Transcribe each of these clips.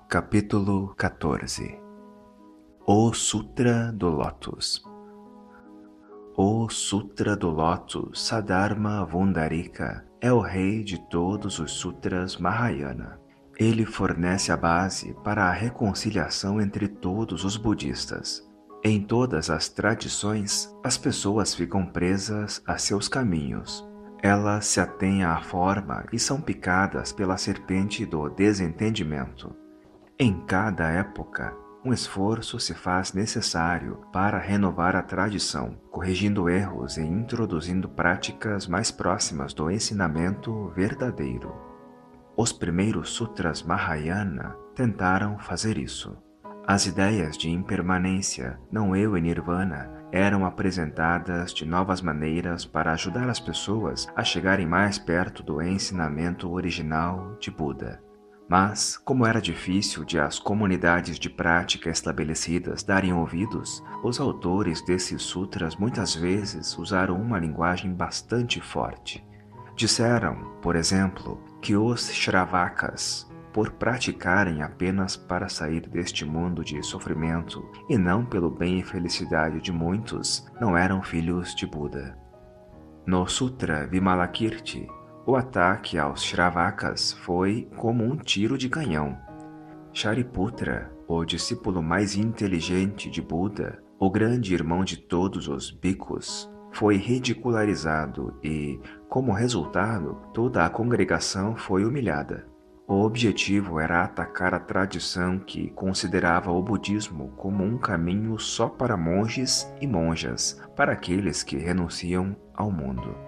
Capítulo 14. O Sutra do Lótus. O Sutra do Lótus Saddharma Vundarika é o rei de todos os sutras Mahayana. Ele fornece a base para a reconciliação entre todos os budistas. Em todas as tradições, as pessoas ficam presas a seus caminhos. Elas se atêm à forma e são picadas pela serpente do desentendimento. Em cada época, um esforço se faz necessário para renovar a tradição, corrigindo erros e introduzindo práticas mais próximas do ensinamento verdadeiro. Os primeiros sutras Mahayana tentaram fazer isso. As ideias de impermanência, não eu e nirvana eram apresentadas de novas maneiras para ajudar as pessoas a chegarem mais perto do ensinamento original de Buda. Mas, como era difícil de as comunidades de prática estabelecidas darem ouvidos, os autores desses sutras muitas vezes usaram uma linguagem bastante forte. Disseram, por exemplo, que os Shravakas, por praticarem apenas para sair deste mundo de sofrimento e não pelo bem e felicidade de muitos, não eram filhos de Buda. No Sutra Vimalakirti, o ataque aos Shravakas foi como um tiro de canhão. Shariputra, o discípulo mais inteligente de Buda, o grande irmão de todos os bhikkhus, foi ridicularizado e, como resultado, toda a congregação foi humilhada. O objetivo era atacar a tradição que considerava o budismo como um caminho só para monges e monjas, para aqueles que renunciam ao mundo.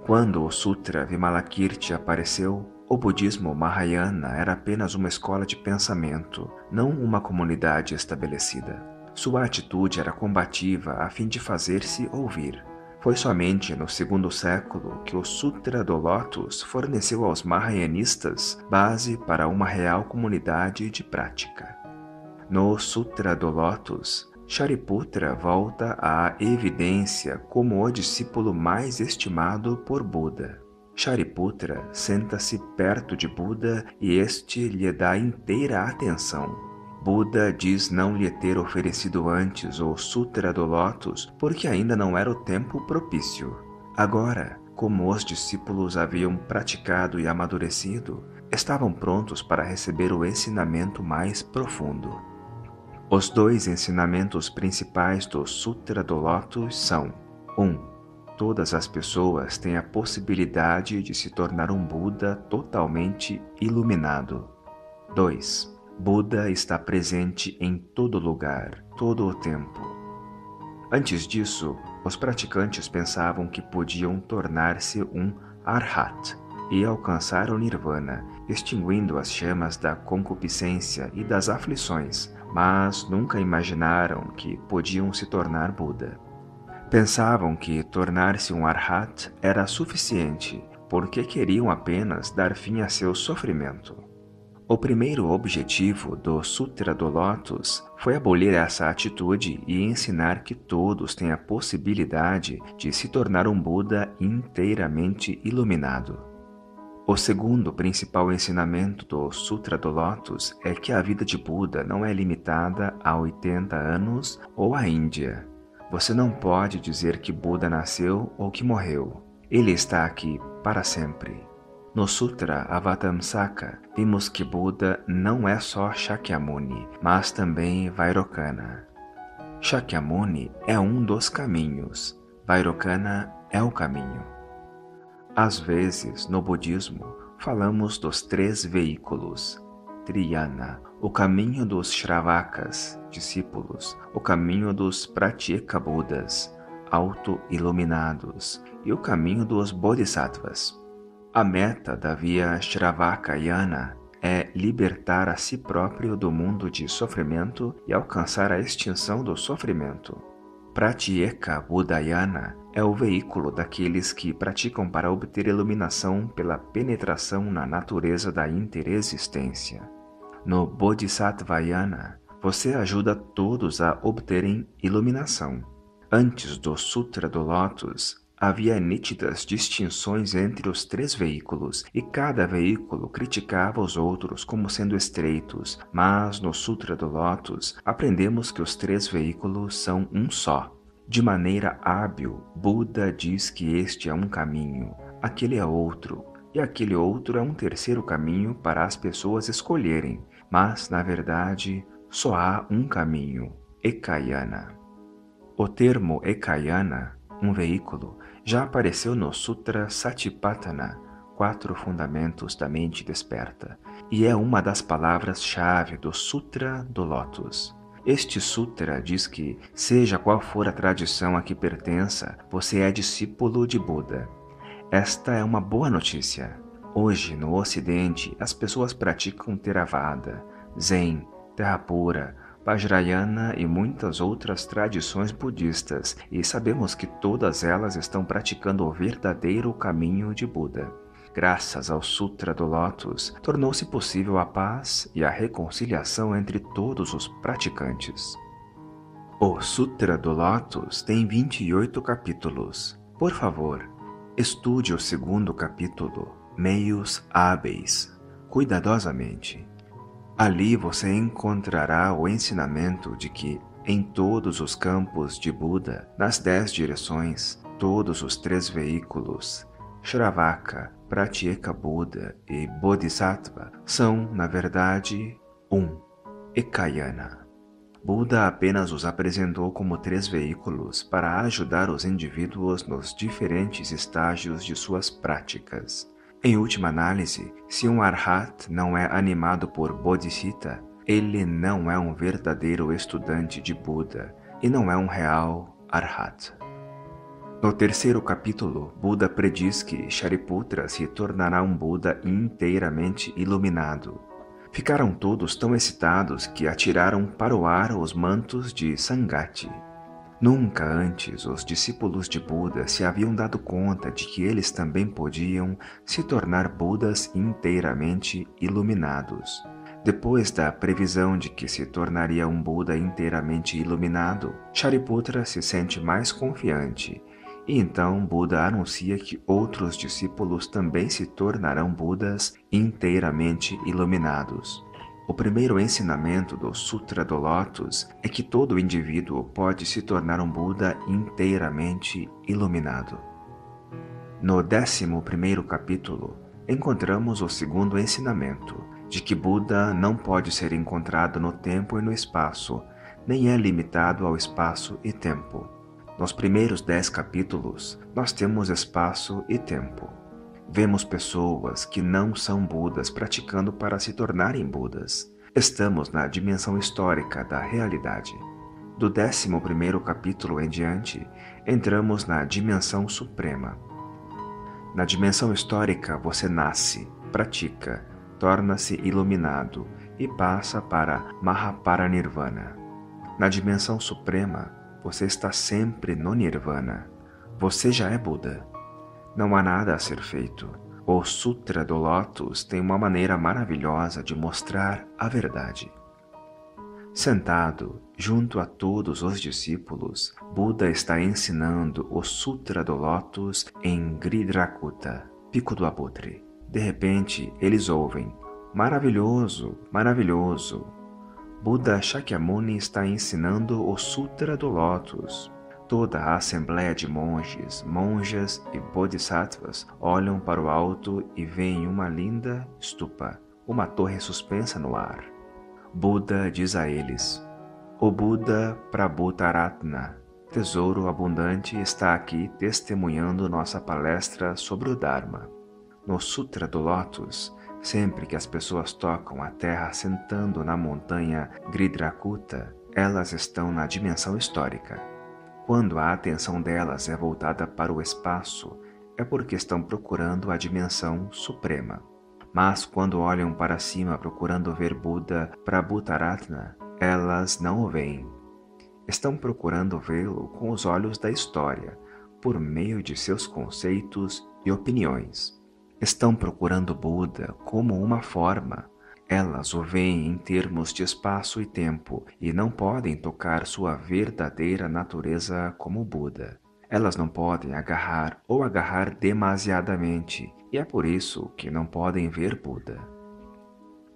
Quando o Sutra Vimalakirti apareceu, o budismo Mahayana era apenas uma escola de pensamento, não uma comunidade estabelecida. Sua atitude era combativa a fim de fazer-se ouvir. Foi somente no segundo século que o Sutra do Lótus forneceu aos Mahayanistas base para uma real comunidade de prática. No Sutra do Lótus, Shariputra volta à evidência como o discípulo mais estimado por Buda. Shariputra senta-se perto de Buda e este lhe dá inteira atenção. Buda diz não lhe ter oferecido antes o Sutra do Lótus porque ainda não era o tempo propício. Agora, como os discípulos haviam praticado e amadurecido, estavam prontos para receber o ensinamento mais profundo. Os dois ensinamentos principais do Sutra do Lótus são: 1. Todas as pessoas têm a possibilidade de se tornar um Buda totalmente iluminado. 2. Buda está presente em todo lugar, todo o tempo. Antes disso, os praticantes pensavam que podiam tornar-se um Arhat e alcançar o Nirvana, extinguindo as chamas da concupiscência e das aflições, mas nunca imaginaram que podiam se tornar Buda. Pensavam que tornar-se um Arhat era suficiente, porque queriam apenas dar fim a seu sofrimento. O primeiro objetivo do Sutra do Lótus foi abolir essa atitude e ensinar que todos têm a possibilidade de se tornar um Buda inteiramente iluminado. O segundo principal ensinamento do Sutra do Lótus é que a vida de Buda não é limitada a 80 anos ou à Índia. Você não pode dizer que Buda nasceu ou que morreu. Ele está aqui para sempre. No Sutra Avatamsaka, vimos que Buda não é só Shakyamuni, mas também Vairocana. Shakyamuni é um dos caminhos, Vairocana é o caminho. Às vezes, no budismo, falamos dos 3 veículos: Triyana, o caminho dos Shravakas, discípulos, o caminho dos Pratyeka Budas, auto-iluminados, e o caminho dos Bodhisattvas. A meta da via Shravakayana é libertar a si próprio do mundo de sofrimento e alcançar a extinção do sofrimento. Pratyeka Budayana é o veículo daqueles que praticam para obter iluminação pela penetração na natureza da interexistência. No Bodhisattvayana, você ajuda todos a obterem iluminação. Antes do Sutra do Lótus, Havia nítidas distinções entre os 3 veículos, e cada veículo criticava os outros como sendo estreitos, mas no Sutra do Lótus aprendemos que os 3 veículos são um só. De maneira hábil, Buda diz que este é um caminho, aquele é outro, e aquele outro é um terceiro caminho para as pessoas escolherem, mas, na verdade, só há um caminho, Ekayana. O termo Ekayana, um veículo, já apareceu no Sutra Satipatthana, 4 Fundamentos da Mente Desperta, e é uma das palavras-chave do Sutra do Lótus. Este sutra diz que, seja qual for a tradição a que pertença, você é discípulo de Buda. Esta é uma boa notícia. Hoje, no Ocidente, as pessoas praticam Theravada, Zen, Terra Pura, Vajrayana e muitas outras tradições budistas, e sabemos que todas elas estão praticando o verdadeiro caminho de Buda. Graças ao Sutra do Lótus, tornou-se possível a paz e a reconciliação entre todos os praticantes. O Sutra do Lótus tem 28 capítulos. Por favor, estude o 2º capítulo, Meios Hábeis, cuidadosamente. Ali você encontrará o ensinamento de que, em todos os campos de Buda, nas 10 direções, todos os 3 veículos, Shravaka, Pratyeka Buda e Bodhisattva, são, na verdade, Ekayana. Buda apenas os apresentou como 3 veículos para ajudar os indivíduos nos diferentes estágios de suas práticas. Em última análise, se um Arhat não é animado por Bodhisattva, ele não é um verdadeiro estudante de Buda e não é um real Arhat. No 3º capítulo, Buda prediz que Shariputra se tornará um Buda inteiramente iluminado. Ficaram todos tão excitados que atiraram para o ar os mantos de Sangati. Nunca antes os discípulos de Buda se haviam dado conta de que eles também podiam se tornar Budas inteiramente iluminados. Depois da previsão de que se tornaria um Buda inteiramente iluminado, Shariputra se sente mais confiante, e então Buda anuncia que outros discípulos também se tornarão Budas inteiramente iluminados. O primeiro ensinamento do Sutra do Lótus é que todo indivíduo pode se tornar um Buda inteiramente iluminado. No 11º capítulo, encontramos o 2º ensinamento, de que Buda não pode ser encontrado no tempo e no espaço, nem é limitado ao espaço e tempo. Nos primeiros 10 capítulos, nós temos espaço e tempo. Vemos pessoas que não são Budas praticando para se tornarem Budas. Estamos na dimensão histórica da realidade. Do 11º capítulo em diante, entramos na dimensão suprema. Na dimensão histórica, você nasce, pratica, torna-se iluminado e passa para Mahaparinirvana. Na dimensão suprema, você está sempre no Nirvana. Você já é Buda. Não há nada a ser feito. O Sutra do Lótus tem uma maneira maravilhosa de mostrar a verdade. Sentado junto a todos os discípulos, Buda está ensinando o Sutra do Lótus em Gridrakuta, Pico do Abutre. De repente, eles ouvem: "Maravilhoso, maravilhoso! Buda Shakyamuni está ensinando o Sutra do Lótus." Toda a assembleia de monges, monjas e bodhisattvas olham para o alto e veem uma linda stupa, uma torre suspensa no ar. Buda diz a eles: "O Buda Prabhutaratna, tesouro abundante, está aqui testemunhando nossa palestra sobre o Dharma." No Sutra do Lótus, sempre que as pessoas tocam a terra sentando na montanha Gridrakuta, elas estão na dimensão histórica. Quando a atenção delas é voltada para o espaço, é porque estão procurando a dimensão suprema. Mas quando olham para cima procurando ver Buda Prabhutaratna, elas não o veem. Estão procurando vê-lo com os olhos da história, por meio de seus conceitos e opiniões. Estão procurando Buda como uma forma. Elas o veem em termos de espaço e tempo e não podem tocar sua verdadeira natureza como Buda. Elas não podem agarrar ou agarrar demasiadamente, e é por isso que não podem ver Buda.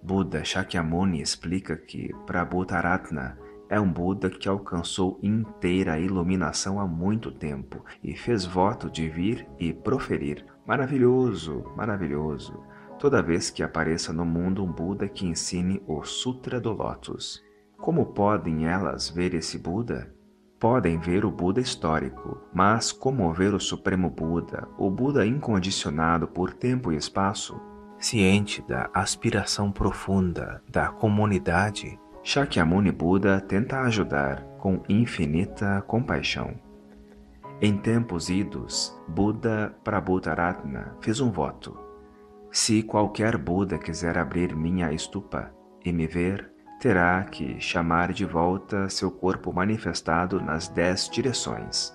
Buda Shakyamuni explica que Prabhutaratna é um Buda que alcançou inteira iluminação há muito tempo e fez voto de vir e proferir: maravilhoso, maravilhoso, toda vez que apareça no mundo um Buda que ensine o Sutra do Lótus. Como podem elas ver esse Buda? Podem ver o Buda histórico, mas como ver o Supremo Buda, o Buda incondicionado por tempo e espaço? Ciente da aspiração profunda da comunidade, Shakyamuni Buda tenta ajudar com infinita compaixão. Em tempos idos, Buda Prabhutaratna fez um voto: se qualquer Buda quiser abrir minha estupa e me ver, terá que chamar de volta seu corpo manifestado nas 10 direções.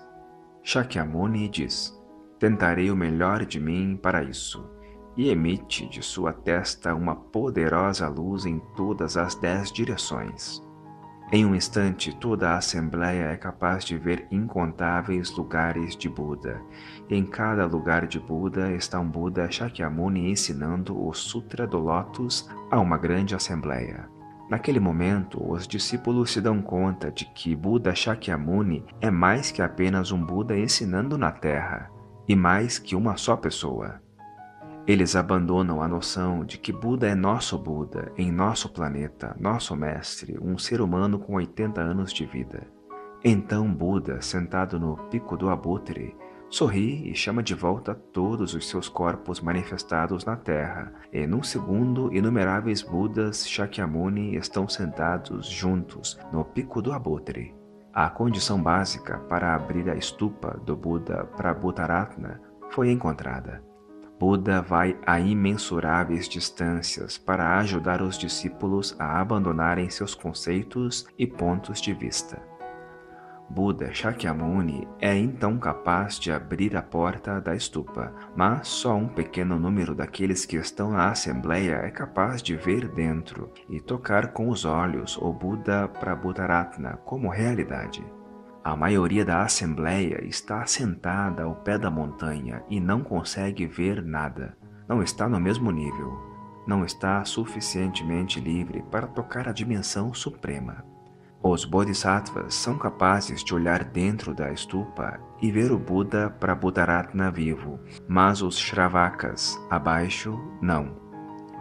Shakyamuni diz: tentarei o melhor de mim para isso, e emite de sua testa uma poderosa luz em todas as 10 direções. Em um instante, toda a assembleia é capaz de ver incontáveis lugares de Buda. Em cada lugar de Buda está um Buda Shakyamuni ensinando o Sutra do Lótus a uma grande assembleia. Naquele momento, os discípulos se dão conta de que Buda Shakyamuni é mais que apenas um Buda ensinando na Terra, e mais que uma só pessoa. Eles abandonam a noção de que Buda é nosso Buda, em nosso planeta, nosso mestre, um ser humano com 80 anos de vida. Então Buda, sentado no pico do abutre, sorri e chama de volta todos os seus corpos manifestados na Terra, e num segundo inumeráveis Budas Shakyamuni estão sentados juntos no pico do abutre. A condição básica para abrir a estupa do Buda Prabhutaratna foi encontrada. Buda vai a imensuráveis distâncias para ajudar os discípulos a abandonarem seus conceitos e pontos de vista. Buda Shakyamuni é então capaz de abrir a porta da estupa, mas só um pequeno número daqueles que estão na assembleia é capaz de ver dentro e tocar com os olhos o Buda Prabhutaratna como realidade. A maioria da assembleia está sentada ao pé da montanha e não consegue ver nada. Não está no mesmo nível. Não está suficientemente livre para tocar a dimensão suprema. Os Bodhisattvas são capazes de olhar dentro da estupa e ver o Buda Prabhutaratna vivo, mas os Shravakas, abaixo, não.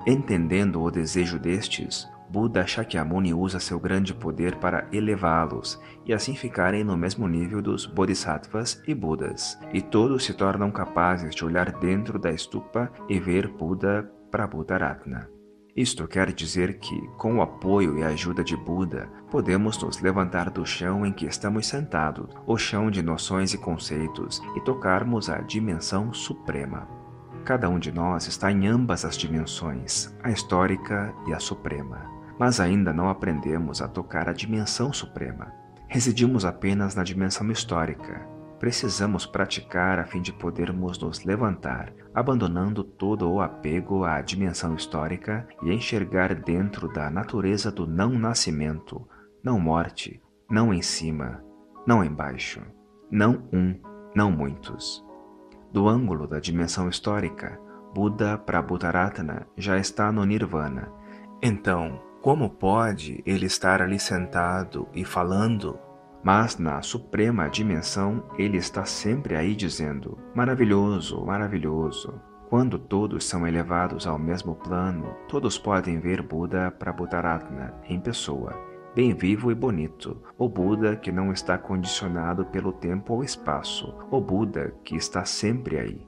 Entendendo o desejo destes, Buda Shakyamuni usa seu grande poder para elevá-los e assim ficarem no mesmo nível dos Bodhisattvas e Budas, e todos se tornam capazes de olhar dentro da estupa e ver Buda Prabhutaratna. Isto quer dizer que, com o apoio e ajuda de Buda, podemos nos levantar do chão em que estamos sentados, o chão de noções e conceitos, e tocarmos a dimensão suprema. Cada um de nós está em ambas as dimensões, a histórica e a suprema. Mas ainda não aprendemos a tocar a dimensão suprema. Residimos apenas na dimensão histórica. Precisamos praticar a fim de podermos nos levantar, abandonando todo o apego à dimensão histórica e enxergar dentro da natureza do não nascimento, não morte, não em cima, não embaixo, não um, não muitos. Do ângulo da dimensão histórica, Buda Prabhutaratna já está no Nirvana. Então, como pode ele estar ali sentado e falando? Mas na suprema dimensão ele está sempre aí dizendo: maravilhoso, maravilhoso. Quando todos são elevados ao mesmo plano, todos podem ver Buda Prabhutaratna em pessoa, bem vivo e bonito, o Buda que não está condicionado pelo tempo ou espaço, o Buda que está sempre aí.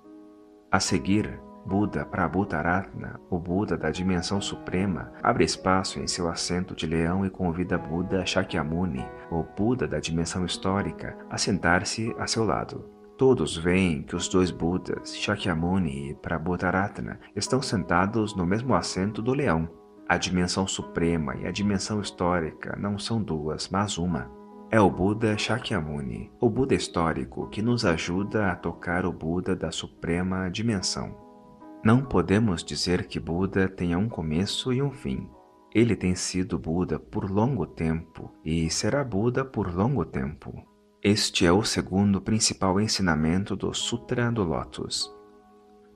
A seguir, Buda Prabhutaratna, o Buda da dimensão suprema, abre espaço em seu assento de leão e convida Buda Shakyamuni, o Buda da dimensão histórica, a sentar-se a seu lado. Todos veem que os dois Budas, Shakyamuni e Prabhutaratna, estão sentados no mesmo assento do leão. A dimensão suprema e a dimensão histórica não são duas, mas uma. É o Buda Shakyamuni, o Buda histórico que nos ajuda a tocar o Buda da suprema dimensão. Não podemos dizer que Buda tenha um começo e um fim. Ele tem sido Buda por longo tempo e será Buda por longo tempo. Este é o segundo principal ensinamento do Sutra do Lótus.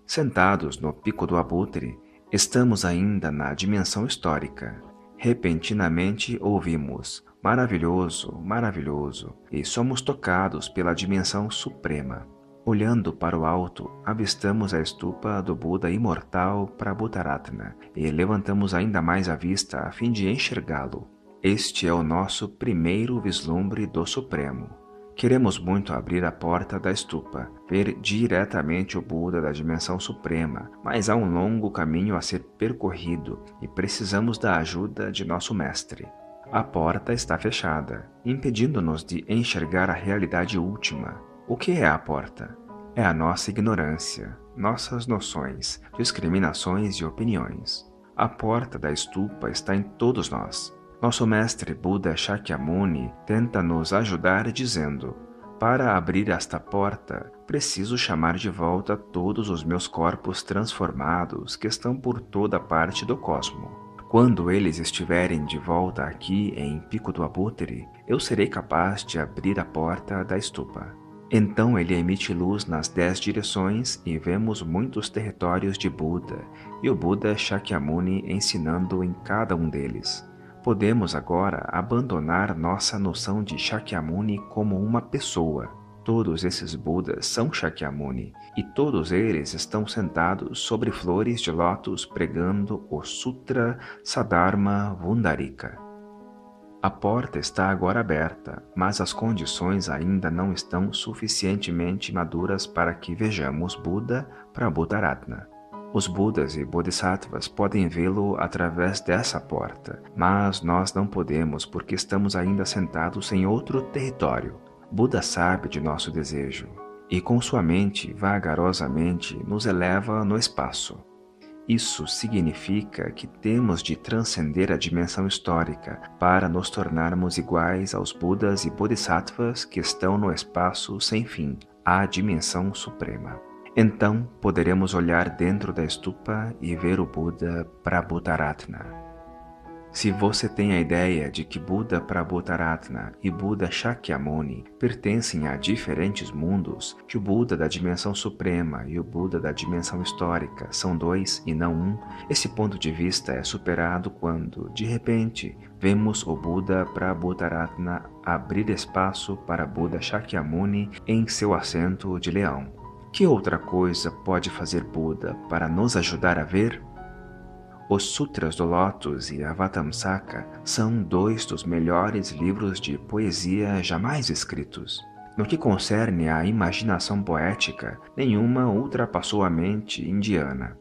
Sentados no pico do abutre, estamos ainda na dimensão histórica. Repentinamente ouvimos "maravilhoso, maravilhoso", e somos tocados pela dimensão suprema. Olhando para o alto, avistamos a estupa do Buda imortal Prabhutaratna e levantamos ainda mais a vista a fim de enxergá-lo. Este é o nosso primeiro vislumbre do Supremo. Queremos muito abrir a porta da estupa, ver diretamente o Buda da dimensão suprema, mas há um longo caminho a ser percorrido e precisamos da ajuda de nosso mestre. A porta está fechada, impedindo-nos de enxergar a realidade última. O que é a porta? É a nossa ignorância, nossas noções, discriminações e opiniões. A porta da estupa está em todos nós. Nosso mestre Buda Shakyamuni tenta nos ajudar dizendo: para abrir esta porta, preciso chamar de volta todos os meus corpos transformados que estão por toda parte do cosmo. Quando eles estiverem de volta aqui em Pico do Abutre, eu serei capaz de abrir a porta da estupa. Então ele emite luz nas 10 direções e vemos muitos territórios de Buda e o Buda Shakyamuni ensinando em cada um deles. Podemos agora abandonar nossa noção de Shakyamuni como uma pessoa. Todos esses Budas são Shakyamuni e todos eles estão sentados sobre flores de lótus pregando o Sutra Sadharma Vundarika. A porta está agora aberta, mas as condições ainda não estão suficientemente maduras para que vejamos Buda Prabhutaratna. Os Budas e Bodhisattvas podem vê-lo através dessa porta, mas nós não podemos porque estamos ainda sentados em outro território. Buda sabe de nosso desejo e com sua mente vagarosamente nos eleva no espaço. Isso significa que temos de transcender a dimensão histórica para nos tornarmos iguais aos Budas e Bodhisattvas que estão no espaço sem fim, a dimensão suprema. Então poderemos olhar dentro da estupa e ver o Buda Prabhutaratna. Se você tem a ideia de que Buda Prabhutaratna e Buda Shakyamuni pertencem a diferentes mundos, que o Buda da dimensão suprema e o Buda da dimensão histórica são dois e não um, esse ponto de vista é superado quando, de repente, vemos o Buda Prabhutaratna abrir espaço para Buda Shakyamuni em seu assento de leão. Que outra coisa pode fazer Buda para nos ajudar a ver? Os Sutras do Lótus e Avatamsaka são dois dos melhores livros de poesia jamais escritos. No que concerne à imaginação poética, nenhuma ultrapassou a mente indiana.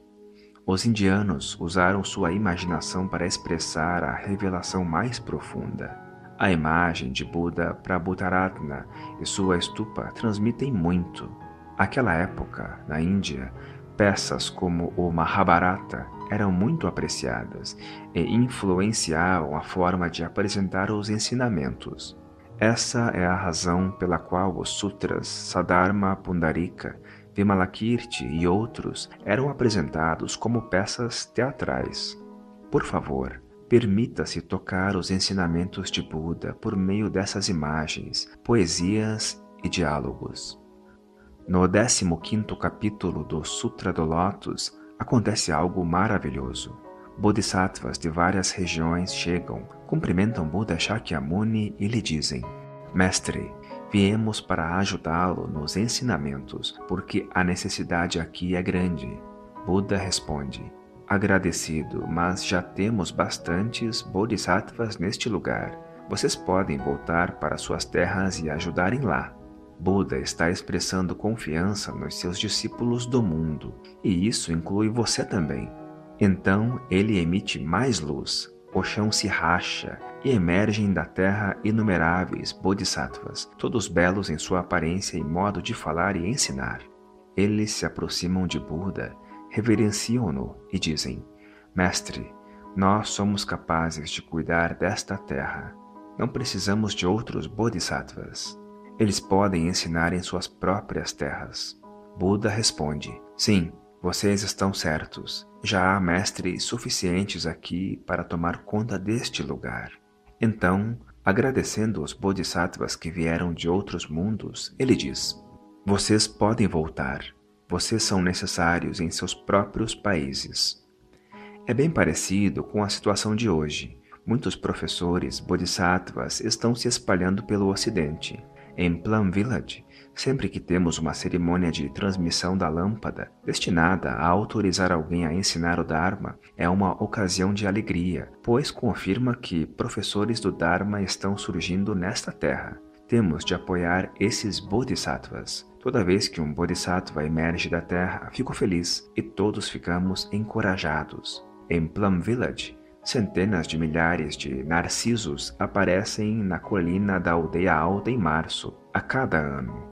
Os indianos usaram sua imaginação para expressar a revelação mais profunda. A imagem de Buda Prabhutaratna e sua estupa transmitem muito. Naquela época, na Índia, peças como o Mahabharata eram muito apreciadas e influenciavam a forma de apresentar os ensinamentos. Essa é a razão pela qual os sutras Sadharma Pundarika, Vimalakirti e outros eram apresentados como peças teatrais. Por favor, permita-se tocar os ensinamentos de Buda por meio dessas imagens, poesias e diálogos. No 15º capítulo do Sutra do Lótus, acontece algo maravilhoso. Bodhisattvas de várias regiões chegam, cumprimentam Buda Shakyamuni e lhe dizem: Mestre, viemos para ajudá-lo nos ensinamentos, porque a necessidade aqui é grande. Buda responde: Agradecido, mas já temos bastantes Bodhisattvas neste lugar. Vocês podem voltar para suas terras e ajudarem lá. Buda está expressando confiança nos seus discípulos do mundo, e isso inclui você também. Então ele emite mais luz, o chão se racha e emergem da terra inumeráveis bodhisattvas, todos belos em sua aparência e modo de falar e ensinar. Eles se aproximam de Buda, reverenciam-no e dizem: Mestre, nós somos capazes de cuidar desta terra. Não precisamos de outros bodhisattvas. Eles podem ensinar em suas próprias terras. Buda responde: Sim, vocês estão certos. Já há mestres suficientes aqui para tomar conta deste lugar. Então, Agradecendo os bodhisattvas que vieram de outros mundos, ele diz: vocês podem voltar. Vocês são necessários em seus próprios países. É bem parecido com a situação de hoje. Muitos professores bodhisattvas estão se espalhando pelo Ocidente. Em Plum Village, sempre que temos uma cerimônia de transmissão da lâmpada, destinada a autorizar alguém a ensinar o Dharma, é uma ocasião de alegria, pois confirma que professores do Dharma estão surgindo nesta terra. Temos de apoiar esses bodhisattvas. Toda vez que um bodhisattva emerge da terra, fico feliz e todos ficamos encorajados. Em Plum Village, centenas de milhares de narcisos aparecem na colina da aldeia alta em março, a cada ano.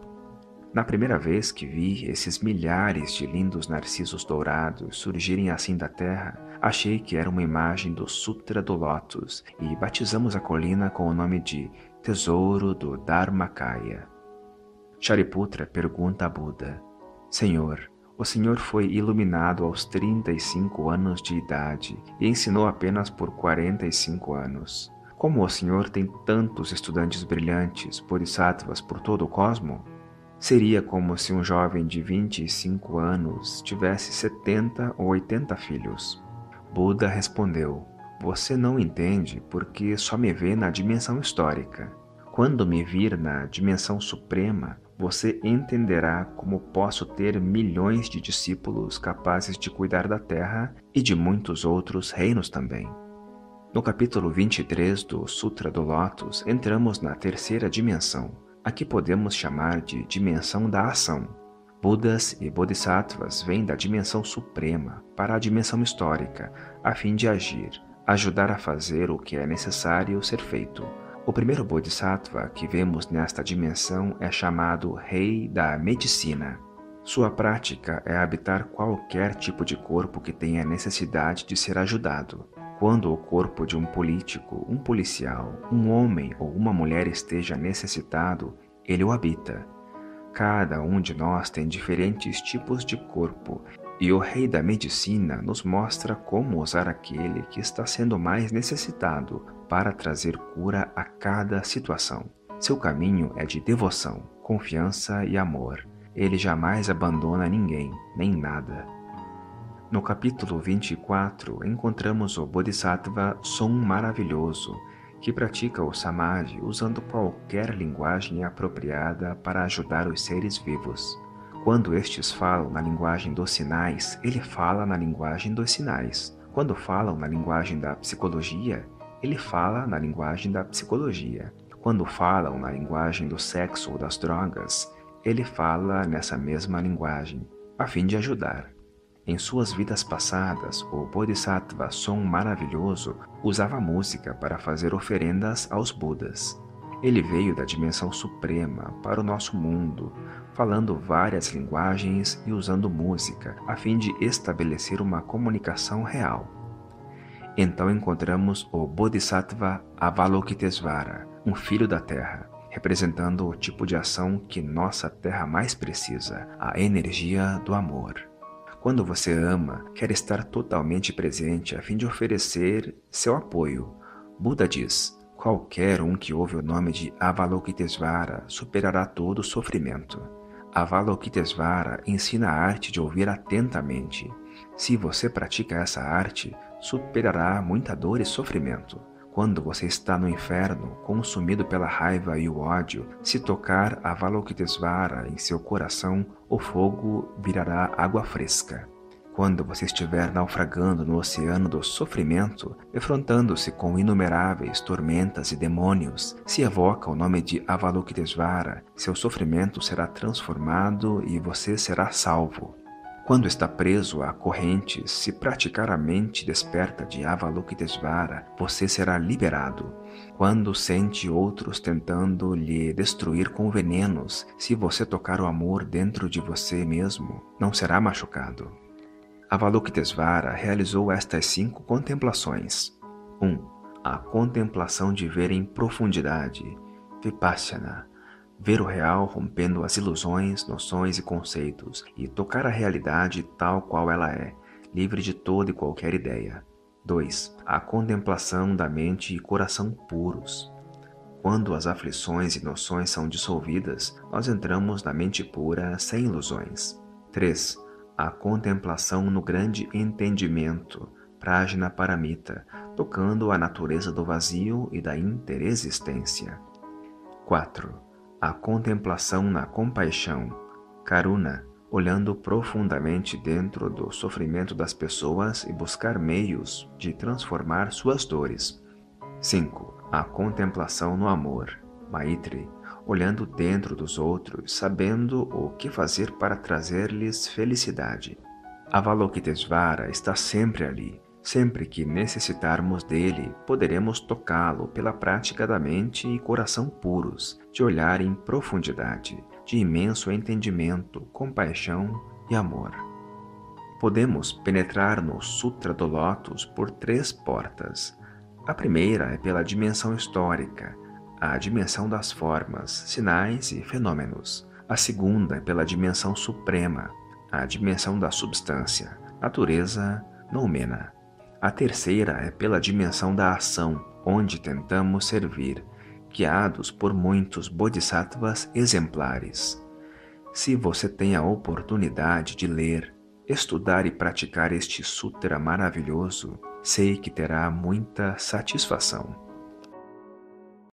Na primeira vez que vi esses milhares de lindos narcisos dourados surgirem assim da terra, achei que era uma imagem do Sutra do Lótus e batizamos a colina com o nome de Tesouro do Dharmakaya. Shariputra pergunta a Buda: Senhor, o Senhor foi iluminado aos 35 anos de idade e ensinou apenas por 45 anos. Como o Senhor tem tantos estudantes brilhantes, bodhisattvas por todo o cosmo? Seria como se um jovem de 25 anos tivesse 70 ou 80 filhos. Buda respondeu: você não entende porque só me vê na dimensão histórica. Quando me vir na dimensão suprema, você entenderá como posso ter milhões de discípulos capazes de cuidar da terra e de muitos outros reinos também. No capítulo 23 do Sutra do Lótus, entramos na terceira dimensão. Aqui podemos chamar de dimensão da ação. Budas e bodhisattvas vêm da dimensão suprema para a dimensão histórica, a fim de agir, ajudar a fazer o que é necessário ser feito. O primeiro bodhisattva que vemos nesta dimensão é chamado Rei da Medicina. Sua prática é habitar qualquer tipo de corpo que tenha necessidade de ser ajudado. Quando o corpo de um político, um policial, um homem ou uma mulher esteja necessitado, ele o habita. Cada um de nós tem diferentes tipos de corpo, e o Rei da Medicina nos mostra como usar aquele que está sendo mais necessitado para trazer cura a cada situação. Seu caminho é de devoção, confiança e amor. Ele jamais abandona ninguém, nem nada. No capítulo 24, encontramos o Bodhisattva Som Maravilhoso, que pratica o Samadhi usando qualquer linguagem apropriada para ajudar os seres vivos. Quando estes falam na linguagem dos sinais, ele fala na linguagem dos sinais. Quando falam na linguagem da psicologia, ele fala na linguagem da psicologia. Quando falam na linguagem do sexo ou das drogas, ele fala nessa mesma linguagem, a fim de ajudar. Em suas vidas passadas, o Bodhisattva Som Maravilhoso usava música para fazer oferendas aos Budas. Ele veio da dimensão suprema para o nosso mundo, falando várias linguagens e usando música, a fim de estabelecer uma comunicação real. Então encontramos o Bodhisattva Avalokitesvara, um filho da Terra, representando o tipo de ação que nossa Terra mais precisa, a energia do amor. Quando você ama, quer estar totalmente presente a fim de oferecer seu apoio. Buda diz: qualquer um que ouve o nome de Avalokitesvara superará todo sofrimento. Avalokitesvara ensina a arte de ouvir atentamente. Se você pratica essa arte, superará muita dor e sofrimento. Quando você está no inferno, consumido pela raiva e o ódio, se tocar Avalokitesvara em seu coração, o fogo virará água fresca. Quando você estiver naufragando no oceano do sofrimento, defrontando-se com inumeráveis tormentas e demônios, se evoca o nome de Avalokitesvara, seu sofrimento será transformado e você será salvo. Quando está preso a correntes, se praticar a mente desperta de Avalokitesvara, você será liberado. Quando sente outros tentando lhe destruir com venenos, se você tocar o amor dentro de você mesmo, não será machucado. Avalokitesvara realizou estas 5 contemplações. 1. A contemplação de ver em profundidade, Vipassana. Ver o real rompendo as ilusões, noções e conceitos, e tocar a realidade tal qual ela é, livre de toda e qualquer ideia. 2. A contemplação da mente e coração puros. Quando as aflições e noções são dissolvidas, nós entramos na mente pura sem ilusões. 3. A contemplação no grande entendimento, Prajna Paramita, tocando a natureza do vazio e da interexistência. 4. A contemplação na compaixão, Karuna, olhando profundamente dentro do sofrimento das pessoas e buscar meios de transformar suas dores. 5. A contemplação no amor, Maitri, olhando dentro dos outros, sabendo o que fazer para trazer-lhes felicidade. Avalokitesvara está sempre ali. Sempre que necessitarmos dele, poderemos tocá-lo pela prática da mente e coração puros, de olhar em profundidade, de imenso entendimento, compaixão e amor. Podemos penetrar no Sutra do Lótus por 3 portas. A primeira é pela dimensão histórica, a dimensão das formas, sinais e fenômenos. A segunda é pela dimensão suprema, a dimensão da substância, natureza noumena. A terceira é pela dimensão da ação, onde tentamos servir, guiados por muitos bodhisattvas exemplares. Se você tem a oportunidade de ler, estudar e praticar este sutra maravilhoso, sei que terá muita satisfação.